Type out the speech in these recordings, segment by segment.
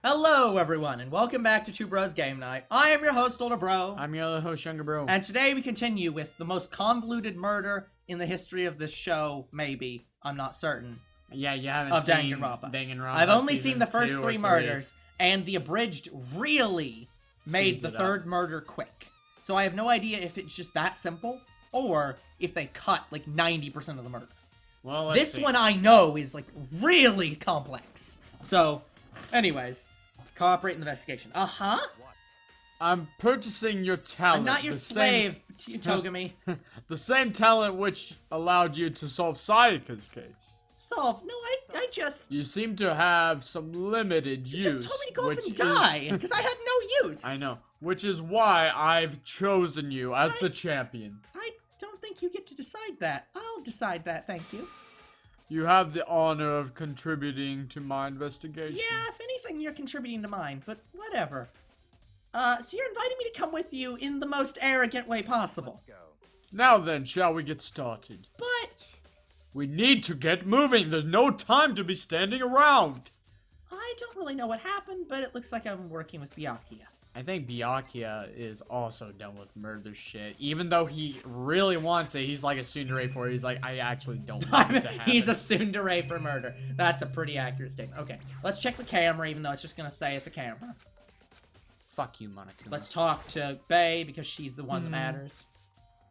Hello, everyone, and welcome back to Two Bros Game Night. I am your host, Older Bro. I'm your other host, Younger Bro. And today we continue with the most convoluted murder in the history of this show, maybe. I'm not certain. Yeah, you haven't of seen Danganronpa. I've only seen the first three murders, and the abridged really made the third murder quick. So I have no idea if it's just that simple, or if they cut, like, 90% of the murder. Well, this one I know is, like, really complex. So... anyways, cooperate in the investigation. Uh-huh. I'm purchasing your talent. I'm not your slave, Togami. The same talent which allowed you to solve Sayaka's case. Solve? No, I just... You seem to have some limited use. You just told me to go off and die, because I had no use. I know. Which is why I've chosen you as the champion. I don't think you get to decide that. I'll decide that, thank you. You have the honor of contributing to my investigation. Yeah, if anything, you're contributing to mine, but whatever. So you're inviting me to come with you in the most arrogant way possible. Let's go. Now then, shall we get started? But... we need to get moving. There's no time to be standing around. I don't really know what happened, but it looks like I'm working with Byakuya. I think Byakuya is also done with murder shit. Even though he really wants it, he's like a tsundere for it. He's like, I actually don't want it to happen. He's a tsundere for murder. That's a pretty accurate statement. Okay, let's check the camera, even though it's just gonna say it's a camera. Fuck you, Monokuma. Let's talk to Bae, because she's the one that matters.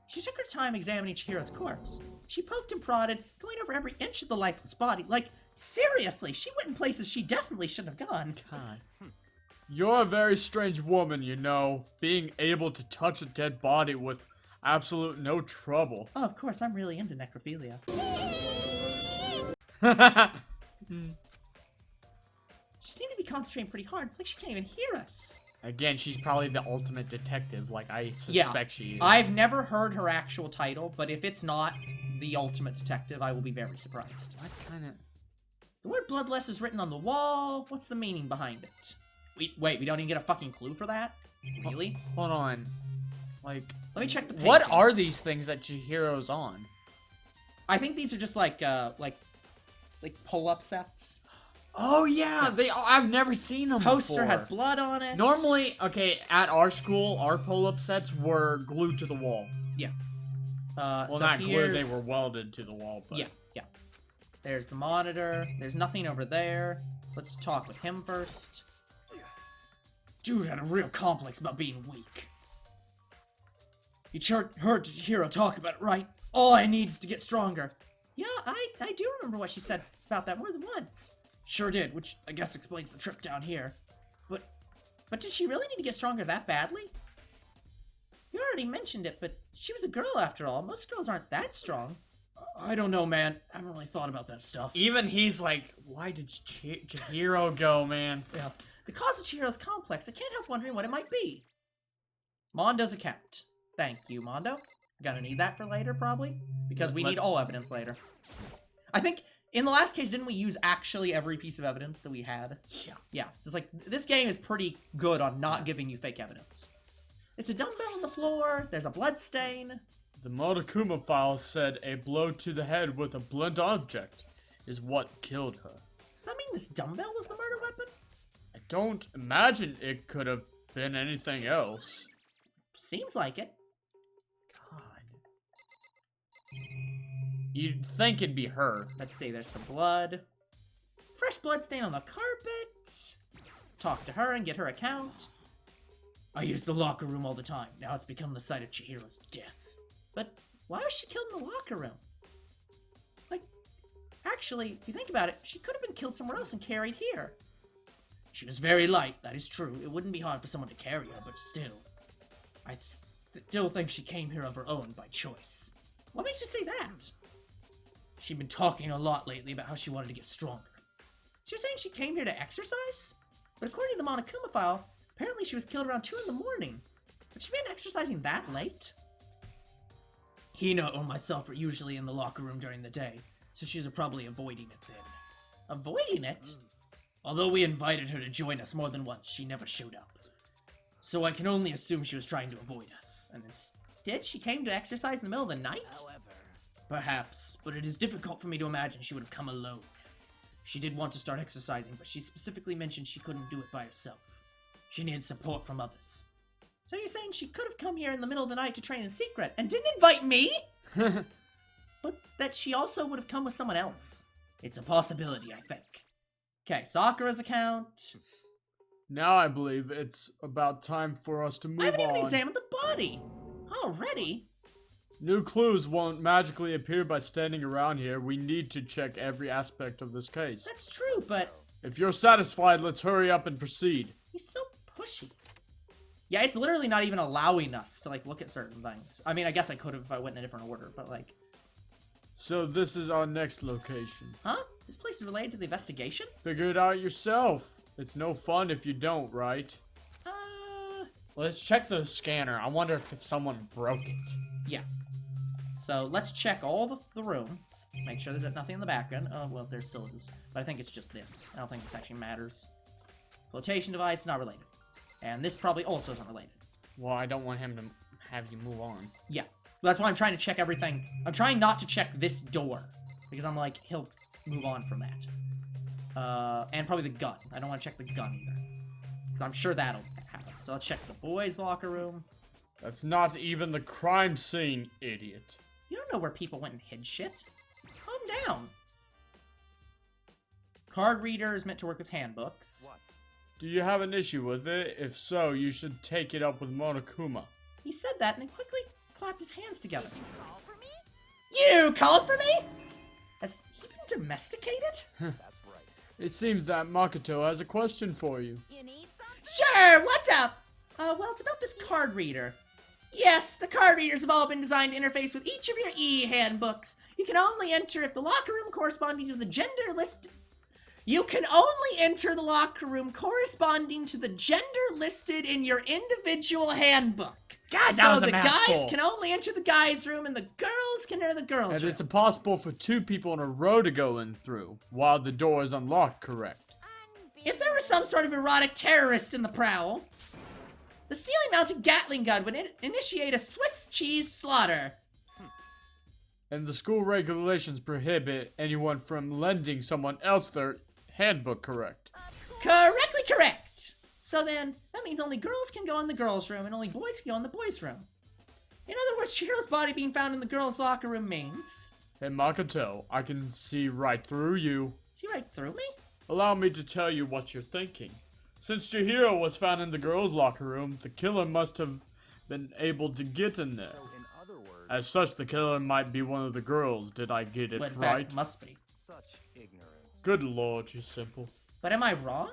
She took her time examining Chihiro's corpse. She poked and prodded, going over every inch of the lifeless body. Like, seriously, she went in places she definitely shouldn't have gone. God. You're a very strange woman, you know, being able to touch a dead body with absolute no trouble. Oh, of course, I'm really into necrophilia. She seemed to be concentrating pretty hard. It's like she can't even hear us. Again, she's probably the ultimate detective, like I suspect she is. I've never heard her actual title, but if it's not the ultimate detective, I will be very surprised. What kind of... The word bloodless is written on the wall. What's the meaning behind it? Wait, we don't even get a fucking clue for that? Really? Hold on. Like... let me check the page. What are these things that Chihiro's on? I think these are just like pull-up sets. Oh yeah, I've never seen them Poster before. has blood on it. Normally, okay, at our school, our pull-up sets were glued to the wall. Yeah. Well, so not glued, they were welded to the wall, but... yeah. There's the monitor. There's nothing over there. Let's talk with him first. Dude had a real complex about being weak. You heard Chihiro talk about it, right? All I need is to get stronger. Yeah, I do remember what she said about that more than once. Sure did, which I guess explains the trip down here. But did she really need to get stronger that badly? You already mentioned it, but she was a girl after all. Most girls aren't that strong. I don't know, man. I haven't really thought about that stuff. Even he's like, why did Chihiro go, man? Yeah. The cause of Chihiro's complex, I can't help wondering what it might be. Mondo's account. Thank you, Mondo. Gonna need that for later, probably? Because we need all evidence later. I think, in the last case, didn't we use actually every piece of evidence that we had? Yeah. Yeah, so it's like, this game is pretty good on not giving you fake evidence. There's a dumbbell on the floor, there's a blood stain. The Monokuma file said a blow to the head with a blunt object is what killed her. Does that mean this dumbbell was the murder weapon? I don't imagine it could have been anything else. Seems like it. God. You'd think it'd be her. Let's see, there's some blood. Fresh blood stain on the carpet. Let's talk to her and get her account. I use the locker room all the time. Now it's become the site of Chihiro's death. But why was she killed in the locker room? Like, actually, if you think about it, she could have been killed somewhere else and carried here. She was very light, that is true. It wouldn't be hard for someone to carry her, but still. I still think she came here of her own by choice. What makes you say that? She'd been talking a lot lately about how she wanted to get stronger. So you're saying she came here to exercise? But according to the Monokuma file, apparently she was killed around 2 in the morning. But she been exercising that late? Hina or myself are usually in the locker room during the day, so she's probably avoiding it then. Avoiding it? Although we invited her to join us more than once, she never showed up. So I can only assume she was trying to avoid us, and instead she came to exercise in the middle of the night? However, Perhaps, but it is difficult for me to imagine she would have come alone. She did want to start exercising, but she specifically mentioned she couldn't do it by herself. She needed support from others. So you're saying she could have come here in the middle of the night to train in secret and didn't invite me? But that she also would have come with someone else. It's a possibility, I think. Okay, Sakura's account. Now I believe it's about time for us to move on. I haven't even examined the body. Already? New clues won't magically appear by standing around here. We need to check every aspect of this case. That's true, but... If you're satisfied, let's hurry up and proceed. He's so pushy. Yeah, it's literally not even allowing us to, like, look at certain things. I mean, I guess I could have if I went in a different order, but, like... So this is our next location. Huh? This place is related to the investigation? Figure it out yourself. It's no fun if you don't, right? Let's check the scanner. I wonder if someone broke it. Yeah. So let's check all the room. Make sure there's nothing in the background. Oh, well, there still is. But I think it's just this. I don't think this actually matters. Flotation device, not related. And this probably also isn't related. Well, I don't want him to have you move on. Yeah. That's why I'm trying to check everything. I'm trying not to check this door. Because I'm like, he'll move on from that. And probably the gun. I don't want to check the gun either. Because I'm sure that'll happen. So let's check the boys' locker room. That's not even the crime scene, idiot. You don't know where people went and hid shit. Calm down. Card reader is meant to work with handbooks. What? Do you have an issue with it? If so, you should take it up with Monokuma. He said that and then quickly clapped his hands together. Did you call for me? You called for me? Has he been domesticated? That's right. It seems that Makoto has a question for you. You need something? Sure, what's up? Well, it's about this card reader. Yes, the card readers have all been designed to interface with each of your e-handbooks. You can only enter if the locker room corresponding to the gender listed... You can only enter the locker room corresponding to the gender listed in your individual handbook. God, that so was a the mouthful. guys can only enter the guys' room and the girls can enter the girls' And room. it's impossible for two people in a row to go in through, while the door is unlocked, correct? If there was some sort of erotic terrorist in the prowl, the ceiling-mounted Gatling gun would initiate a Swiss cheese slaughter. And the school regulations prohibit anyone from lending someone else their handbook, correct? Correctly correct. So then, that means only girls can go in the girls' room and only boys can go in the boys' room. In other words, Chihiro's body being found in the girls' locker room means... Hey Makoto, I can see right through you. See right through me? Allow me to tell you what you're thinking. Since Chihiro was found in the girls' locker room, the killer must have been able to get in there. So in other words, As such, the killer might be one of the girls. Did I get it But in right? fact, must be. such ignorance. Good lord, you simple. But am I wrong?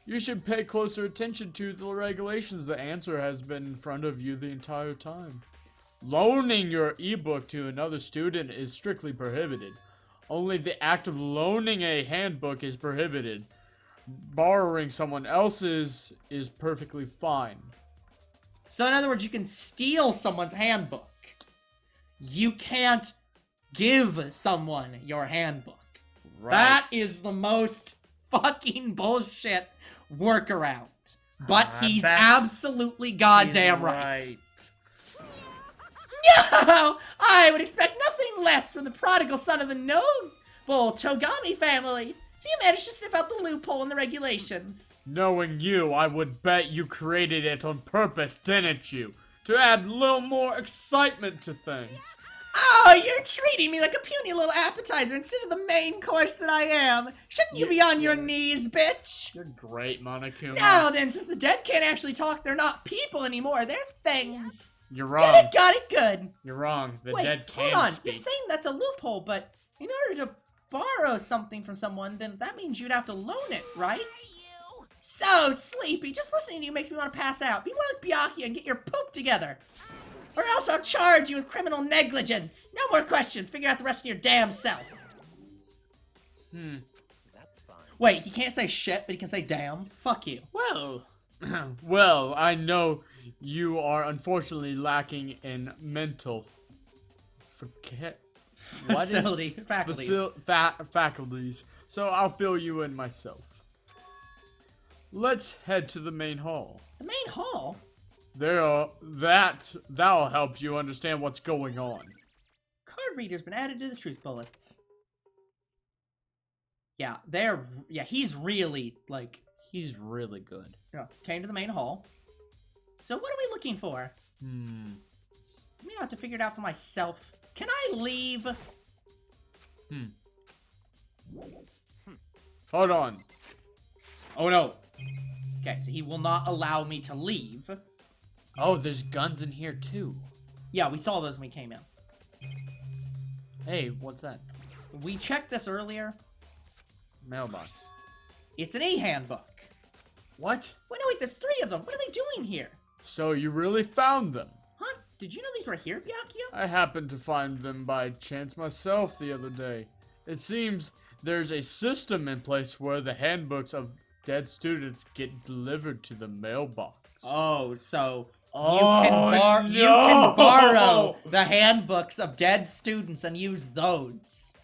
You should pay closer attention to the regulations. The answer has been in front of you the entire time. Loaning your ebook to another student is strictly prohibited. Only the act of loaning a handbook is prohibited. Borrowing someone else's is perfectly fine. So in other words, you can steal someone's handbook. You can't give someone your handbook. Right. That is the most fucking bullshit workaround. But he's absolutely goddamn right. No! I would expect nothing less from the prodigal son of the noble Togami family. So you managed to sniff out the loophole in the regulations. Knowing you, I would bet you created it on purpose, didn't you? To add a little more excitement to things. Oh, you're treating me like a puny little appetizer instead of the main course that I am. Shouldn't you be on your knees, bitch? You're great, Monokuma. Now then, since the dead can't actually talk, they're not people anymore. They're things. You're wrong. Got it good. You're wrong. The Wait, dead hold can on. speak. You're saying that's a loophole, but in order to borrow something from someone, then that means you'd have to loan it, right? So sleepy. Just listening to you makes me want to pass out. Be more like Byakuya and get your poop together. Or else I'll charge you with criminal negligence. No more questions. Figure out the rest of your damn self. That's fine. Wait, he can't say shit, but he can say damn. Fuck you. Well, well, I know you are unfortunately lacking in mental faculties, so I'll fill you in myself. Let's head to the main hall. The main hall? That'll help you understand what's going on. Card reader's been added to the truth bullets. Yeah, he's really, like... He's really good. Yeah, came to the main hall. So what are we looking for? I may have to figure it out for myself. Can I leave? Hold on. Oh, no. Okay, so he will not allow me to leave. Oh, there's guns in here, too. Yeah, we saw those when we came in. Hey, what's that? We checked this earlier. Mailbox. It's an e-handbook. What? Wait, no, wait, there's 3 of them. What are they doing here? So you really found them? Huh? Did you know these were here, Byakuya? I happened to find them by chance myself the other day. It seems there's a system in place where the handbooks of dead students get delivered to the mailbox. Oh, so Oh, you can borrow the handbooks of dead students and use those.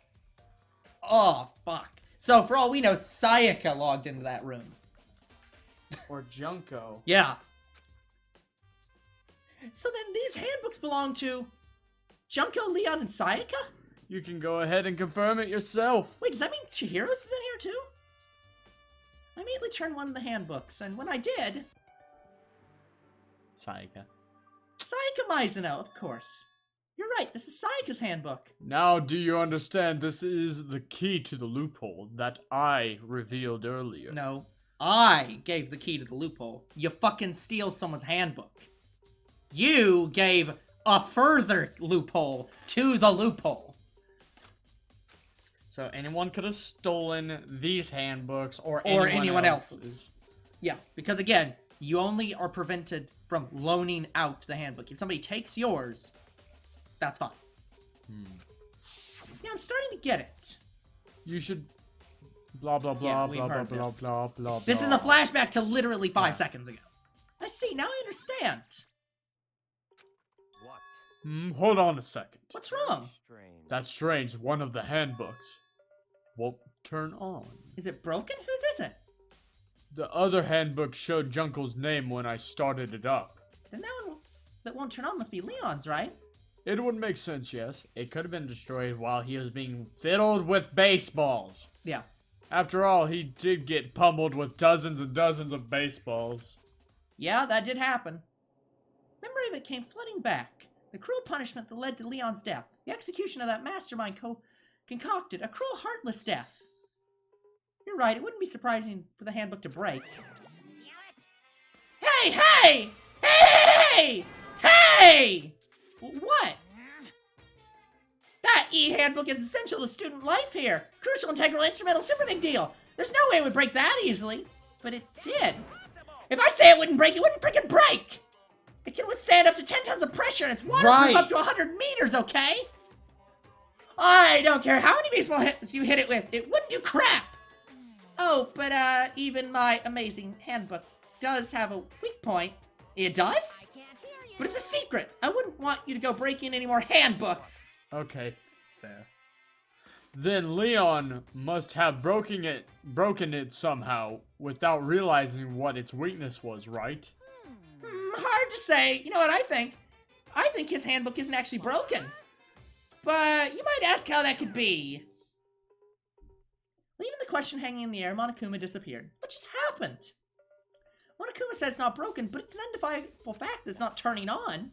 Oh, fuck. So for all we know, Sayaka logged into that room. Or Junko. Yeah. So then these handbooks belong to Junko, Leon, and Sayaka? You can go ahead and confirm it yourself. Wait, does that mean Chihiro's is in here too? I immediately turned one of the handbooks, and when I did... Sayaka. Sayaka Mizuno, of course. You're right, this is Sayaka's handbook. Now do you understand this is the key to the loophole that I revealed earlier? No, I gave the key to the loophole. You fucking steal someone's handbook. You gave a further loophole to the loophole. So anyone could have stolen these handbooks or anyone else's. Yeah, because again, you only are prevented from loaning out the handbook. If somebody takes yours, that's fine. Yeah, I'm starting to get it. You should blah blah blah Yeah, we've blah blah heard blah this. blah blah. This is a flashback to literally 5 seconds ago. I see, now I understand. What? Hold on a second. What's wrong? Strange. That's strange. One of the handbooks won't turn on. Is it broken? Whose is it? The other handbook showed Junko's name when I started it up. Then that one that won't turn on must be Leon's, right? It would make sense, yes. It could have been destroyed while he was being fiddled with baseballs. Yeah. After all, he did get pummeled with dozens and dozens of baseballs. Yeah, that did happen. Memory of it came flooding back. The cruel punishment that led to Leon's death. The execution of that mastermind concocted a cruel, heartless death. You're right, it wouldn't be surprising for the handbook to break. Hey, hey! Hey! Hey! What? That e-handbook is essential to student life here. Crucial, integral, instrumental, super big deal. There's no way it would break that easily. But it did. If I say it wouldn't break, it wouldn't freaking break! It can withstand up to 10 tons of pressure and it's waterproof up to 100 meters, okay? I don't care how many baseball hits you hit it with, it wouldn't do crap! Oh, but even my amazing handbook does have a weak point. It does? But it's a secret. I wouldn't want you to go breaking any more handbooks. Okay, fair. Then Leon must have broken it somehow without realizing what its weakness was, right? Hard to say. You know what I think? I think his handbook isn't actually broken. But you might ask how that could be. Leaving the question hanging in the air, Monokuma disappeared. What just happened? Monokuma said it's not broken, but it's an undeniable fact that it's not turning on.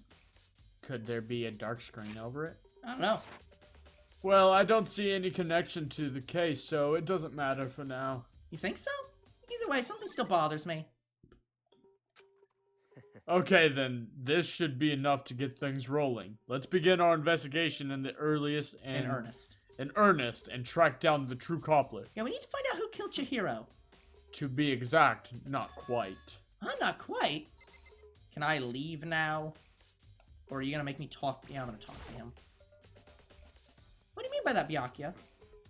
Could there be a dark screen over it? I don't know. Well, I don't see any connection to the case, so it doesn't matter for now. You think so? Either way, something still bothers me. Okay then, this should be enough to get things rolling. Let's begin our investigation in the earliest and In earnest. and track down the true culprit. Yeah, we need to find out who killed Chihiro. To be exact, not quite. I'm not quite. Can I leave now? Or are you gonna make me talk? Yeah, I'm gonna talk to him. What do you mean by that, Byakuya?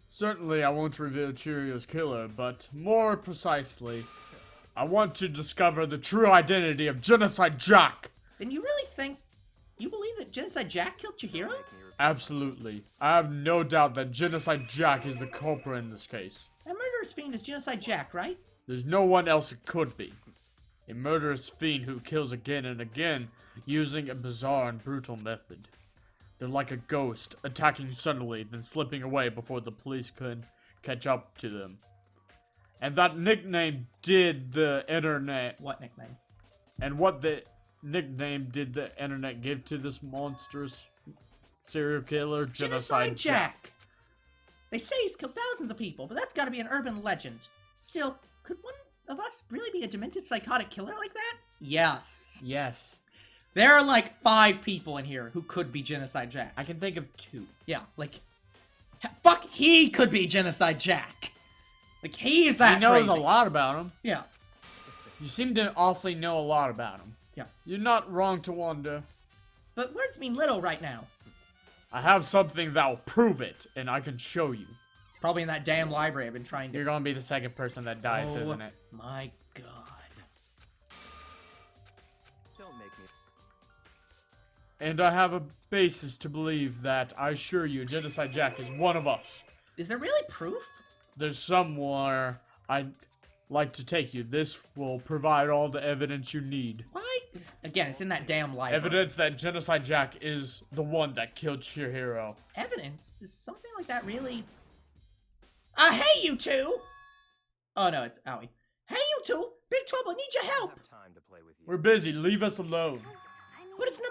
Certainly I won't reveal Chirio's killer, but more precisely, I want to discover the true identity of Genocide Jack! Then you really think... You believe that Genocide Jack killed Chihiro? Absolutely. I have no doubt that Genocide Jack is the culprit in this case. That murderous fiend is Genocide Jack, right? There's no one else it could be. A murderous fiend who kills again and again, using a bizarre and brutal method. They're like a ghost, attacking suddenly, then slipping away before the police can catch up to them. And that nickname did the internet. What nickname? And what the nickname did the internet give to this monstrous serial killer? Genocide Jack. They say he's killed thousands of people, but that's gotta be an urban legend. Still, could one of us really be a demented psychotic killer like that? Yes. Yes. There are like 5 people in here who could be Genocide Jack. I can think of 2. Yeah, like, fuck, he could be Genocide Jack. Like, he is that He knows crazy. a lot about him. Yeah. You seem to awfully know a lot about him. Yeah. You're not wrong to wonder. But words mean little right now. I have something that'll prove it, and I can show you. Probably in that damn library I've been trying to... You're gonna be the second person that dies, isn't it? My God. Don't make me. And I have a basis to believe that, I assure you, Genocide Jack is one of us. Is there really proof? There's somewhere I'd like to take you. This will provide all the evidence you need. Why? Again, it's in that damn library. Evidence that Genocide Jack is the one that killed Chihiro. Evidence? Is something like that really... hey, you two! Oh, no, it's Owie. Hey, you two! Big trouble, I need your I don't help! have time to play with you. We're busy, leave us alone. But it's an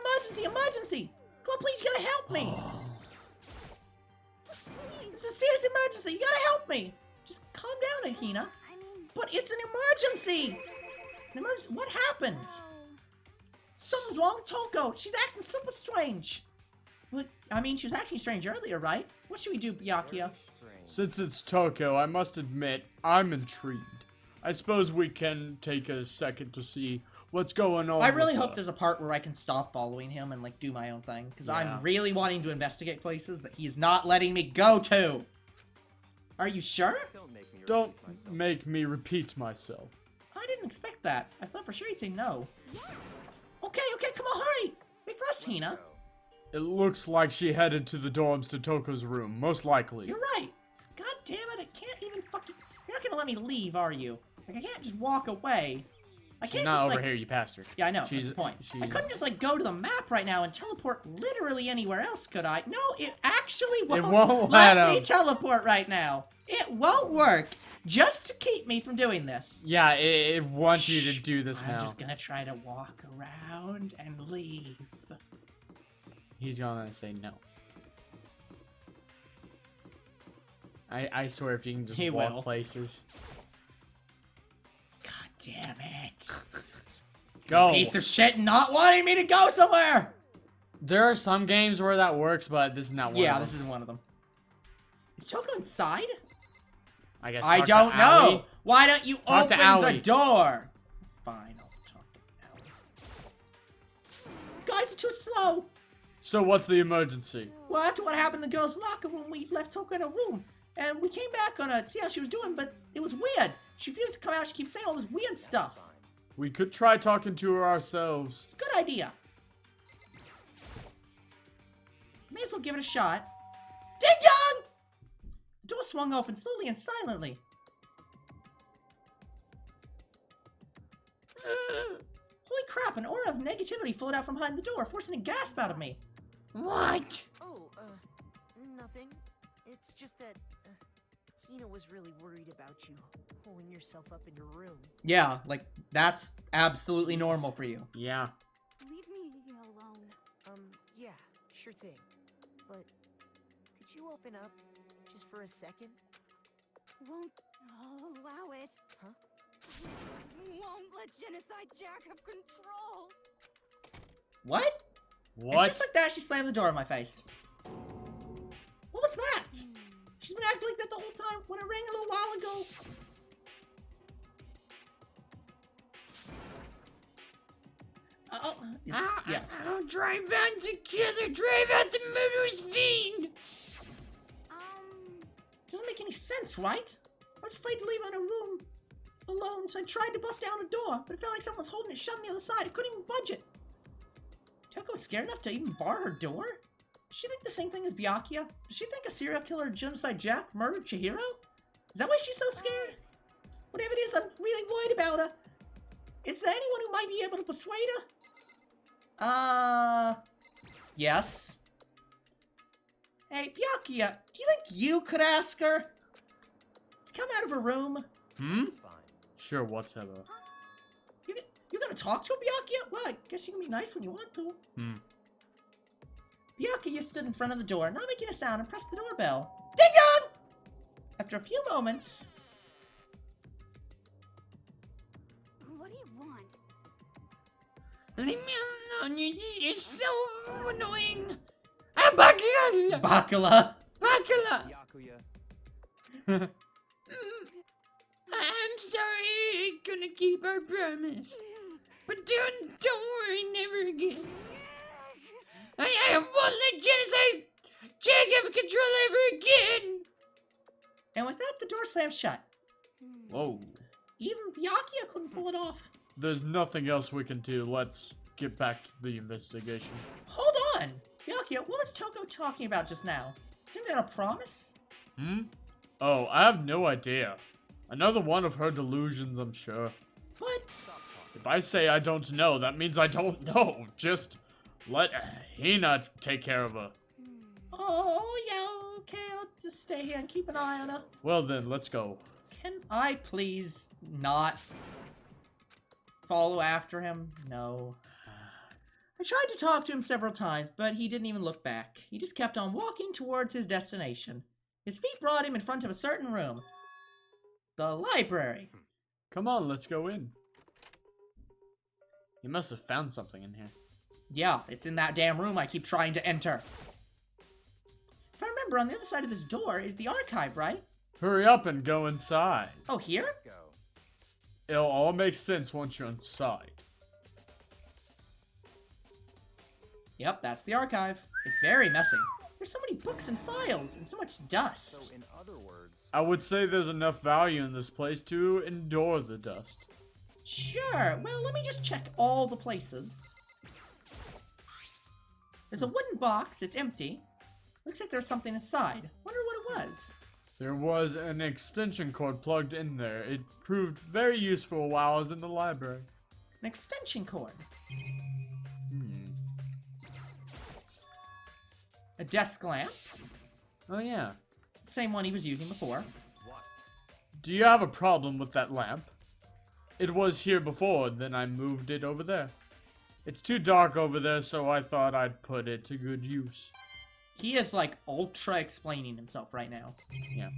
emergency! Come on, please, you gotta help me! It's a serious emergency, you gotta help me! Just calm down, Akina. But it's an emergency! An emergency? What happened? Something's wrong with Toko. She's acting super strange. Well, I mean, she was acting strange earlier, right? What should we do, Byakuya? Very strange. Since it's Toko, I must admit, I'm intrigued. I suppose we can take a second to see what's going on. I really with hope her. there's a part where I can stop following him and, like, do my own thing. Because Yeah. I'm really wanting to investigate places that he's not letting me go to. Are you sure? Don't make me repeat myself. Don't make me repeat myself. I didn't expect that. I thought for sure he'd say no. Okay, come on, hurry! Wait for us, Let's Hina. go. It looks like she headed to the dorms to Toko's room, most likely. You're right. God damn it, I can't even fucking... You're not gonna let me leave, are you? Like, I can't just walk away. I She's can't not just, over like... here, you passed her. Yeah, I know, She's- that's the point. I she's- couldn't just, like, go to the map right now and teleport literally anywhere else, could I? No, it actually won't, won't let let me him. teleport right now. It won't work. Just to keep me from doing this. Yeah, it wants you to Shh, do this I'm now. just gonna try to walk around and leave. He's gonna say no. I swear if you can just He walk will. places. God damn it. Go! Piece of shit not wanting me to go somewhere! There are some games where that works, but this is not one Yeah, of this them. isn't one of them. Is Toko inside? I guess I talk to don't know. Aoi. Why don't you Talk to open the Aoi. door? Fine, I'll talk to Aoi. Guys, it's too slow. So what's the emergency? Well, after what happened in the girls' locker room, we left Toko in a room. And we came back on her to see how she was doing, but it was weird. She refused to come out. She keeps saying all this weird stuff. Fine. We could try talking to her ourselves. It's a good idea. May as well give it a shot. Ding dong! The door swung open slowly and silently. Holy crap, an aura of negativity flowed out from behind the door, forcing a gasp out of me. What? Oh, nothing. It's just that, Hina was really worried about you, holding yourself up in your room. Yeah, like, that's absolutely normal for you. Yeah. Leave me alone. Yeah, sure thing. But, could you open up, just for a second? Won't allow it. Huh? Won't let Genocide Jack have control. What? What? And just like that, she slammed the door in my face. What was that? She's been acting like that the whole time when it rang a little while ago. Yeah. I'll drive out together, drive out the murderous fiend! Doesn't make any sense, right? I was afraid to leave her in a room alone, so I tried to bust down a door, but it felt like someone was holding it shut on the other side. I couldn't even budge it. Toko was scared enough to even bar her door? Does she think the same thing as Byakuya? Does she think a serial killer Genocide Jack murdered Chihiro? Is that why she's so scared? Whatever it is, I'm really worried about her. Is there anyone who might be able to persuade her? Yes. Hey, Byakuya, do you think you could ask her? come out of her room. Hmm? It's fine. Sure, whatever. You gonna talk to him, Byakuya? Well, I guess you can be nice when you want to. Byakuya stood in front of the door, not making a sound, and pressed the doorbell. Ding dong! After a few moments... What do you want? Leave me alone, you're so annoying. Bakula! Bakula! Bakula! Byakuya. I'm sorry, gonna keep our promise. But don't worry, never again. I won't let Genocide Jack have control ever again! And with that, the door slammed shut. Whoa. Even Byakuya couldn't pull it off. There's nothing else we can do. Let's get back to the investigation. Hold on! Byakuya, what was Toko talking about just now? Something about a promise? Oh, I have no idea. Another one of her delusions, I'm sure. What? If I say I don't know, that means I don't know. Just let Hina take care of her. Oh, yeah, okay, I'll just stay here and keep an eye on her. Well then, let's go. Can I please not follow after him? No. I tried to talk to him several times, but he didn't even look back. He just kept on walking towards his destination. His feet brought him in front of a certain room. The library. Come on, let's go in. You must have found something in here. Yeah, it's in that damn room I keep trying to enter. If I remember, on the other side of this door is the archive, right? Hurry up and go inside. Oh, here? Let's go. It'll all make sense once you're inside. Yep, that's the archive. It's very messy. There's so many books and files and so much dust. So in other words, I would say there's enough value in this place to endure the dust. Sure, well, let me just check all the places. There's a wooden box, it's empty. Looks like there's something inside. Wonder what it was. There was an extension cord plugged in there. It proved very useful while I was in the library. An extension cord. A desk lamp. Oh yeah. Same one he was using before. what? Do you have a problem with that lamp? It was here before, then I moved it over there. It's too dark over there, so I thought I'd put it to good use. He is like ultra explaining himself right now. Yeah.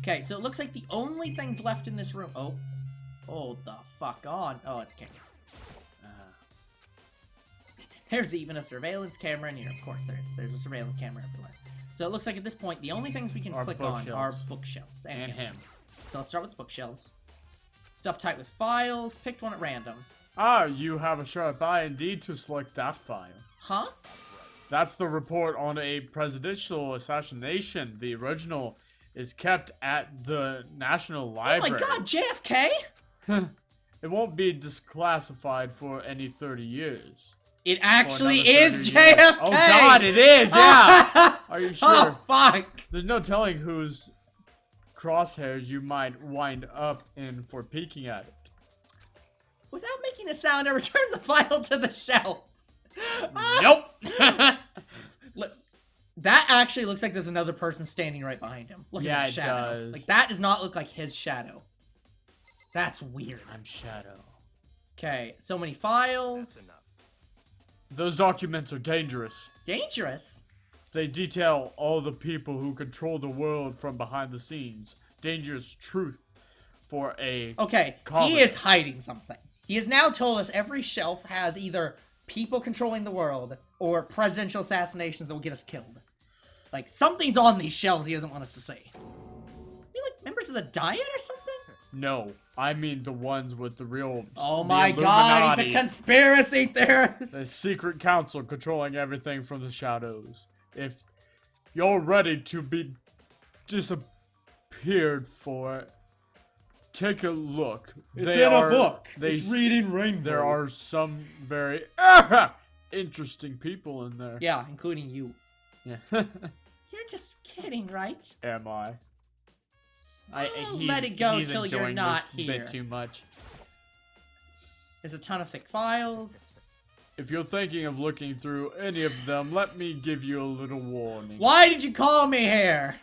Okay, so it looks like the only things left in this room. Oh. Hold the fuck on. Oh, it's a camera. There's even a surveillance camera in here. Of course there is. There's a surveillance camera everywhere. So it looks like at this point, the only things we can click on are bookshelves. And him. So let's start with the bookshelves. Stuff tight with files. Picked one at random. Ah, you have a sharp eye indeed to select that file. Huh? That's the report on a presidential assassination. The original is kept at the National Library. Oh my god, JFK? It won't be declassified for any 30 years. It actually For another is 30 years. JFK! Oh god, it is, yeah! Are you sure? Oh, fuck! There's no telling whose crosshairs you might wind up in for peeking at it. Without making a sound, I returned the file to the shelf. Nope! Look, that actually looks like there's another person standing right behind him. Look Yeah, at that it shadow. does. Like, that does not look like his shadow. That's weird. I'm Shadow. Okay, so many That's files. enough. Those documents are dangerous. Dangerous. They detail all the people who control the world from behind the scenes. Dangerous truth for a... Okay, Common. he is hiding something. He has now told us every shelf has either people controlling the world or presidential assassinations that will get us killed. Like, something's on these shelves he doesn't want us to see. You like members of the Diet or something? No, I mean the ones with the real... Oh the my god, he's a Illuminati. conspiracy theorist! The secret council controlling everything from the shadows. If you're ready to be disappeared for, take a look. It's They in are- a book. they It's s- reading Rainbow. There are some very interesting people in there. Yeah, including you. Yeah. You're just kidding, right? Am I? I'll let it go he's till you're enjoying not this here. bit too much. There's a ton of thick files. If you're thinking of looking through any of them, let me give you a little warning. Why did you call me here?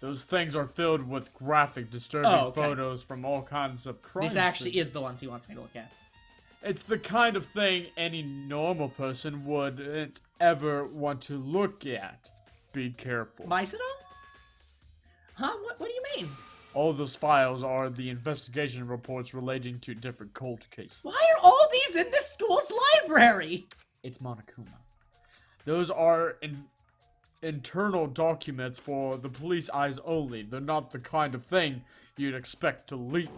Those things are filled with graphic, disturbing Oh, okay. photos from all kinds of crime This actually scenes. is the ones he wants me to look at. It's the kind of thing any normal person wouldn't ever want to look at. Be careful. Mycedo? Huh? What do you mean? All those files are the investigation reports relating to different cold cases. Why are all these in this school's library? It's Monokuma. Those are internal documents for the police eyes only. They're not the kind of thing you'd expect to leak.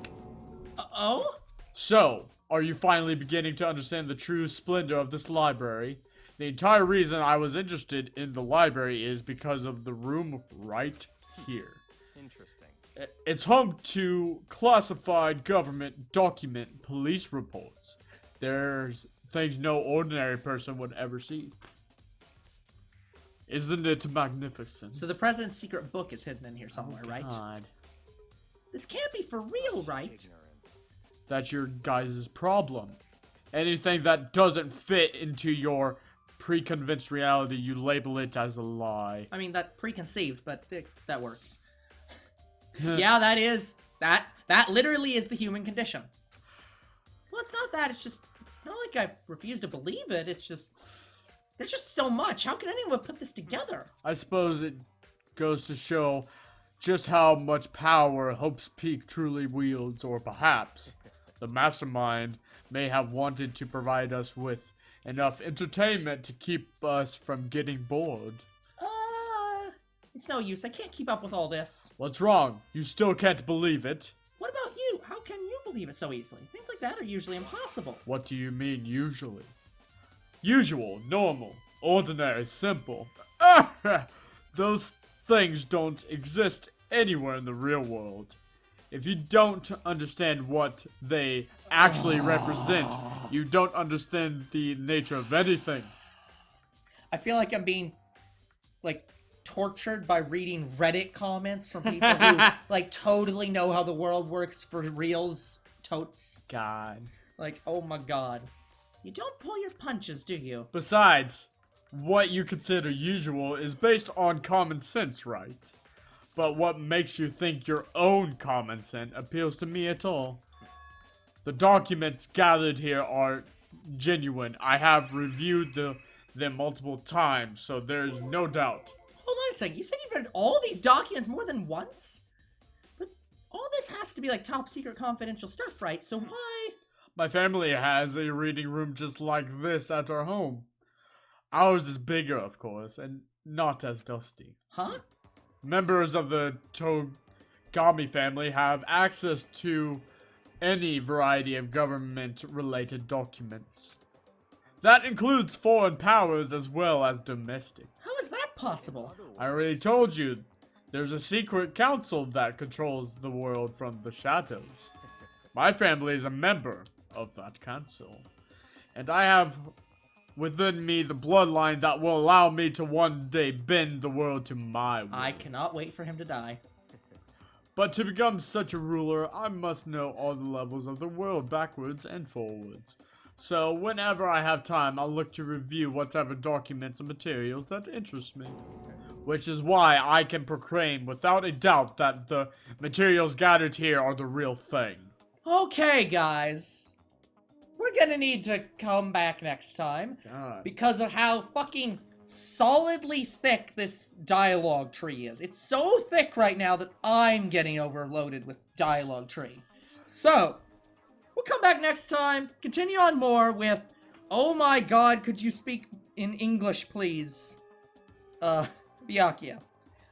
Oh? So, are you finally beginning to understand the true splendor of this library? The entire reason I was interested in the library is because of the room right here. Interesting. It's home to classified government document police reports. There's things no ordinary person would ever see. Isn't it magnificent? So the president's secret book is hidden in here somewhere, right? God. This can't be for real, right? Ignorance. That's your guys' problem. Anything that doesn't fit into your preconceived reality, you label it as a lie. I mean, that preconceived, but that works. Yeah, that literally is the human condition. Well, it's not that, it's not like I refuse to believe it, it's just, there's just so much. How can anyone put this together? I suppose it goes to show just how much power Hope's Peak truly wields, or perhaps the mastermind may have wanted to provide us with enough entertainment to keep us from getting bored. It's no use. I can't keep up with all this. What's wrong? You still can't believe it? What about you? How can you believe it so easily? Things like that are usually impossible. What do you mean, usually? Usual, normal, ordinary, simple. Those things don't exist anywhere in the real world. If you don't understand what they actually represent, you don't understand the nature of anything. I feel like I'm being, like, tortured by reading Reddit comments from people who, like, totally know how the world works for reals. Totes. God. Like, oh my god. You don't pull your punches, do you? Besides, what you consider usual is based on common sense, right? But what makes you think your own common sense appeals to me at all? The documents gathered here are genuine. I have reviewed them multiple times, so there's no doubt. Hold on a second. You said you've read all these documents more than once? But all this has to be, like, top secret confidential stuff, right? So why? My family has a reading room just like this at our home. Ours is bigger, of course, and not as dusty. Huh? Members of the Togami family have access to any variety of government-related documents. That includes foreign powers as well as domestic. How is that possible? I already told you, there's a secret council that controls the world from the shadows. My family is a member of that council, and I have within me the bloodline that will allow me to one day bend the world to my will. I cannot wait for him to die. But to become such a ruler, I must know all the levels of the world backwards and forwards. So whenever I have time, I'll look to review whatever documents and materials that interest me. Which is why I can proclaim without a doubt that the materials gathered here are the real thing. Okay, guys. We're gonna need to come back next time God. because of how fucking solidly thick this dialogue tree is. It's so thick right now that I'm getting overloaded with dialogue tree. So, we'll come back next time, continue on more with, oh my god, could you speak in English, please? Byakuya.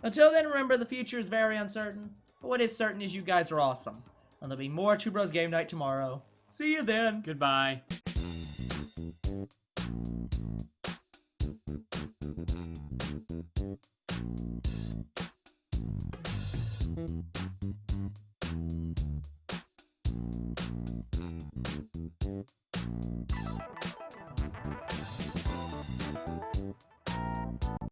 Until then, remember, the future is very uncertain, but what is certain is you guys are awesome. And there'll be more Two Bros Game Night tomorrow. See you then. Goodbye.